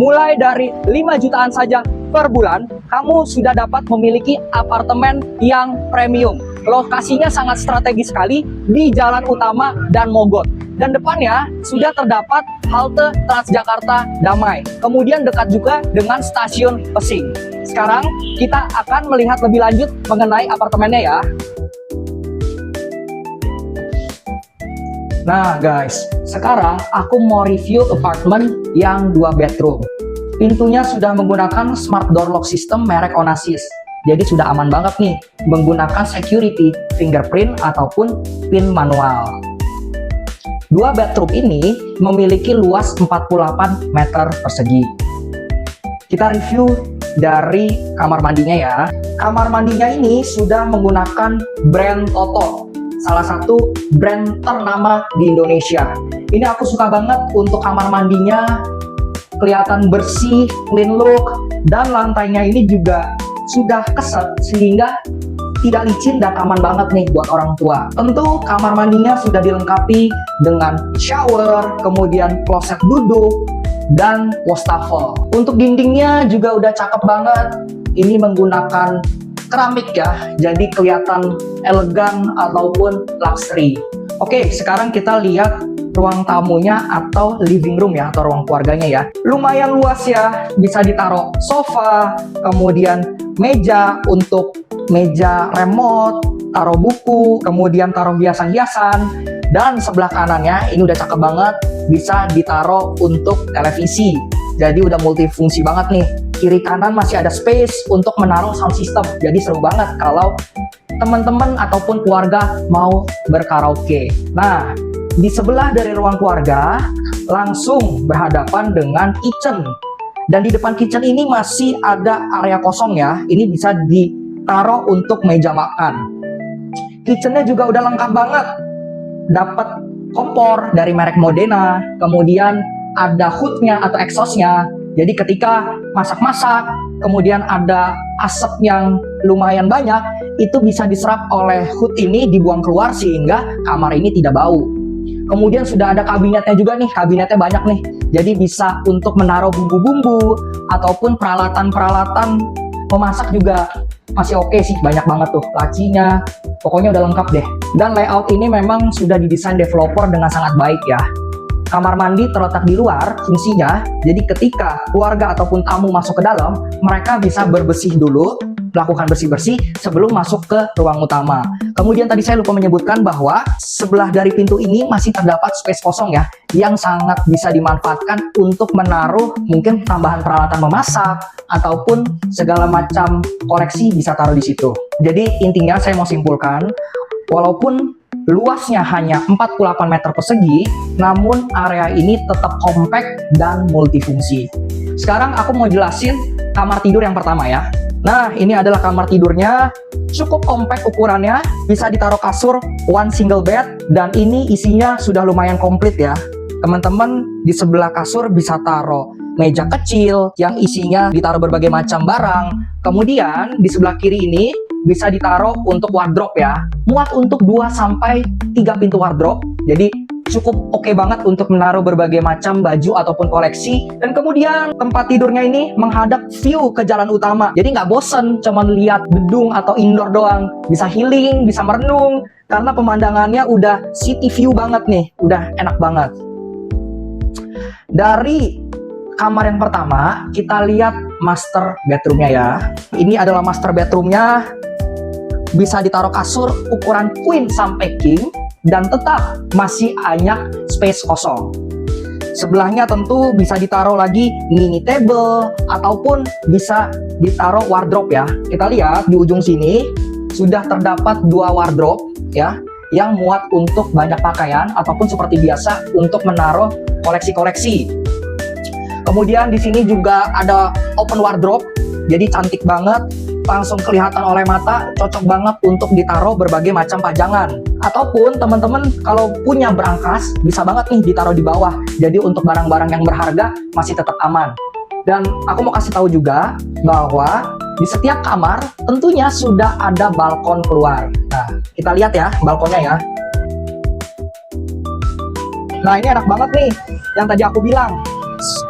mulai dari 5 jutaan saja per bulan, kamu sudah dapat memiliki apartemen yang premium. Lokasinya sangat strategis sekali di jalan utama dan Mogot. Dan depannya sudah terdapat halte Transjakarta Damai. Kemudian dekat juga dengan stasiun Pesing. Sekarang kita akan melihat lebih lanjut mengenai apartemennya ya. Nah guys, sekarang aku mau review apartemen yang 2 bedroom. Pintunya sudah menggunakan smart door lock system merek Onassis. Jadi sudah aman banget nih, menggunakan security, fingerprint, ataupun PIN manual. 2 bedroom ini memiliki luas 48 meter persegi. Kita review dari kamar mandinya ya. Kamar mandinya ini sudah menggunakan brand Toto, salah satu brand ternama di Indonesia. Ini aku suka banget untuk kamar mandinya, kelihatan bersih, clean look, dan lantainya ini juga sudah keset sehingga tidak licin dan aman banget nih buat orang tua. Tentu kamar mandinya sudah dilengkapi dengan shower, kemudian kloset duduk, dan wastafel. Untuk dindingnya juga udah cakep banget. Ini menggunakan keramik ya, jadi kelihatan elegan ataupun luxury. Oke, sekarang kita lihat ruang tamunya atau living room ya, atau ruang keluarganya ya. Lumayan luas ya, bisa ditaruh sofa, kemudian meja untuk meja remote, taruh buku, kemudian taruh hiasan-hiasan, dan sebelah kanannya ini udah cakep banget, bisa ditaruh untuk televisi. Jadi udah multifungsi banget nih. Kiri kanan masih ada space untuk menaruh sound system. Jadi seru banget kalau teman-teman ataupun keluarga mau berkaraoke. Nah, di sebelah dari ruang keluarga langsung berhadapan dengan kitchen. Dan di depan kitchen ini masih ada area kosong ya. Ini bisa ditaruh untuk meja makan. Kitchennya juga udah lengkap banget. Dapat kompor dari merek Modena, kemudian ada hoodnya atau exhaustnya. Jadi ketika masak-masak, kemudian ada asap yang lumayan banyak, itu bisa diserap oleh hood ini, dibuang keluar sehingga kamar ini tidak bau. Kemudian sudah ada kabinetnya juga nih, kabinetnya banyak nih. Jadi bisa untuk menaruh bumbu-bumbu ataupun peralatan-peralatan memasak juga masih oke sih, banyak banget tuh lacinya. Pokoknya udah lengkap deh. Dan layout ini memang sudah didesain developer dengan sangat baik ya. Kamar mandi terletak di luar fungsinya, jadi ketika keluarga ataupun tamu masuk ke dalam, mereka bisa berbersih dulu, melakukan bersih-bersih sebelum masuk ke ruang utama. Kemudian tadi saya lupa menyebutkan bahwa sebelah dari pintu ini masih terdapat space kosong ya, yang sangat bisa dimanfaatkan untuk menaruh mungkin tambahan peralatan memasak, ataupun segala macam koleksi bisa taruh di situ. Jadi intinya saya mau simpulkan, walaupun luasnya hanya 48 meter persegi, namun area ini tetap kompak dan multifungsi. Sekarang aku mau jelasin kamar tidur yang pertama ya. Nah, ini adalah kamar tidurnya, cukup kompak ukurannya, bisa ditaruh kasur one single bed, dan ini isinya sudah lumayan komplit ya. Teman-teman di sebelah kasur bisa taruh meja kecil yang isinya ditaruh berbagai macam barang. Kemudian di sebelah kiri ini bisa ditaruh untuk wardrobe ya. Muat untuk 2-3 pintu wardrobe. Jadi cukup oke banget untuk menaruh berbagai macam baju ataupun koleksi. Dan kemudian tempat tidurnya ini menghadap view ke jalan utama. Jadi nggak bosen cuman lihat gedung atau indoor doang. Bisa healing, bisa merenung. Karena pemandangannya udah city view banget nih. Udah enak banget. Dari kamar yang pertama, kita lihat master bedroomnya ya. Ini adalah master bedroomnya. Bisa ditaruh kasur ukuran queen sampai king, dan tetap masih banyak space kosong. Sebelahnya tentu bisa ditaruh lagi mini table, ataupun bisa ditaruh wardrobe ya. Kita lihat di ujung sini, sudah terdapat 2 wardrobe ya, yang muat untuk banyak pakaian, ataupun seperti biasa untuk menaruh koleksi-koleksi. Kemudian di sini juga ada open wardrobe, jadi cantik banget, langsung kelihatan oleh mata, cocok banget untuk ditaruh berbagai macam pajangan. Ataupun teman-teman kalau punya berangkas, bisa banget nih ditaruh di bawah. Jadi untuk barang-barang yang berharga masih tetap aman. Dan aku mau kasih tahu juga bahwa di setiap kamar tentunya sudah ada balkon keluar. Nah, kita lihat ya balkonnya ya. Nah, ini enak banget nih, yang tadi aku bilang.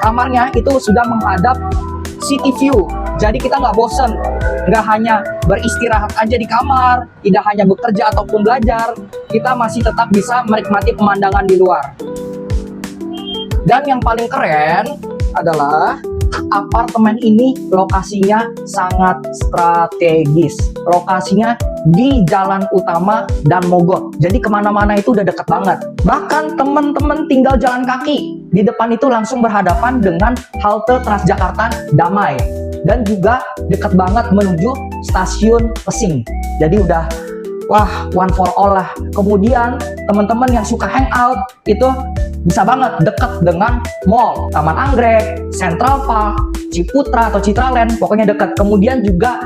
kamarnya itu sudah menghadap city view. Jadi kita nggak bosen, nggak hanya beristirahat aja di kamar, tidak hanya bekerja ataupun belajar, kita masih tetap bisa menikmati pemandangan di luar. Dan yang paling keren adalah apartemen ini lokasinya sangat strategis. Lokasinya di jalan utama dan Mogot. Jadi kemana-mana itu udah deket banget. Bahkan teman-teman tinggal jalan kaki. Di depan itu langsung berhadapan dengan halte Transjakarta Damai. Dan juga deket banget menuju stasiun Pesing. Jadi udah, wah, one for all lah. Kemudian teman-teman yang suka hangout itu bisa banget deket dengan mall, Taman Anggrek, Central Park, Ciputra atau Citraland, pokoknya deket. Kemudian juga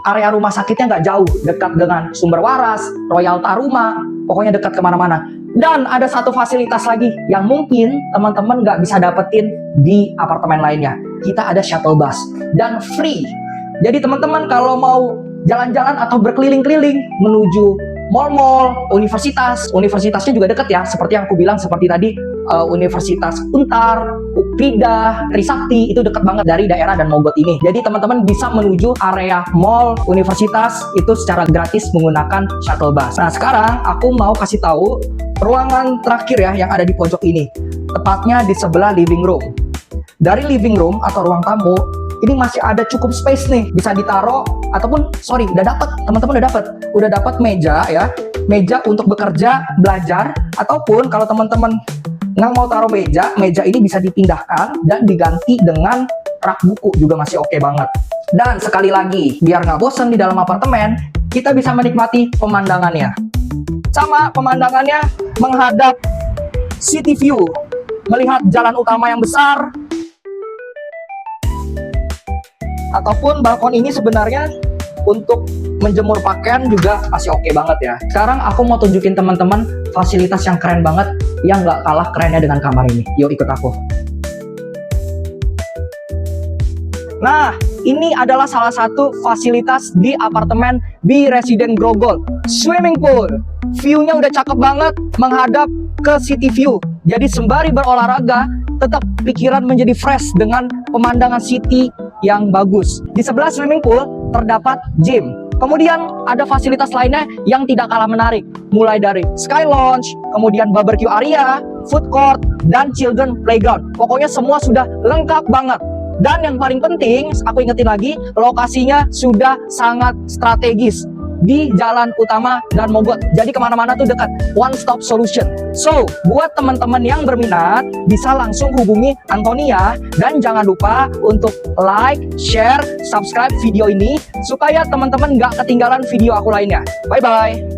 area rumah sakitnya nggak jauh, dekat dengan Sumber Waras, Royal Taruma, pokoknya dekat kemana-mana. Dan ada satu fasilitas lagi yang mungkin teman-teman nggak bisa dapetin di apartemen lainnya. Kita ada shuttle bus dan free. Jadi teman-teman kalau mau jalan-jalan atau berkeliling-keliling menuju mall-mall, universitasnya juga deket ya, seperti yang aku bilang seperti tadi, Universitas Untar, Ukrida, Trisakti itu dekat banget dari daerah dan Mogot ini. Jadi teman-teman bisa menuju area mall, universitas itu secara gratis menggunakan shuttle bus. Nah sekarang aku mau kasih tahu ruangan terakhir ya yang ada di pojok ini, tepatnya di sebelah living room. Dari living room atau ruang tamu ini masih ada cukup space nih, bisa ditaruh ataupun teman-teman udah dapat meja ya, meja untuk bekerja, belajar, ataupun kalau teman-teman nggak mau taruh meja ini bisa dipindahkan dan diganti dengan rak buku juga masih oke banget. Dan sekali lagi, biar nggak bosen di dalam apartemen, kita bisa menikmati pemandangannya. Sama pemandangannya menghadap city view, melihat jalan utama yang besar, ataupun balkon ini sebenarnya untuk menjemur pakaian juga masih oke banget ya. Sekarang aku mau tunjukin teman-teman fasilitas yang keren banget, yang nggak kalah kerennya dengan kamar ini. Yuk ikut aku. Nah, ini adalah salah satu fasilitas di apartemen B Resident Grogol. Swimming pool. View-nya udah cakep banget, menghadap ke city view. Jadi sembari berolahraga, tetap pikiran menjadi fresh dengan pemandangan city yang bagus. Di sebelah swimming pool terdapat gym. Kemudian ada fasilitas lainnya yang tidak kalah menarik, mulai dari sky lounge, kemudian barbecue area, food court, dan children playground. Pokoknya semua sudah lengkap banget. Dan yang paling penting, aku ingetin lagi, lokasinya sudah sangat strategis di jalan utama dan Mogot. Jadi kemana-mana tuh dekat, one stop solution. So, buat teman-teman yang berminat, bisa langsung hubungi Antonia. Dan jangan lupa untuk like, share, subscribe video ini, supaya teman-teman nggak ketinggalan video aku lainnya. Bye-bye!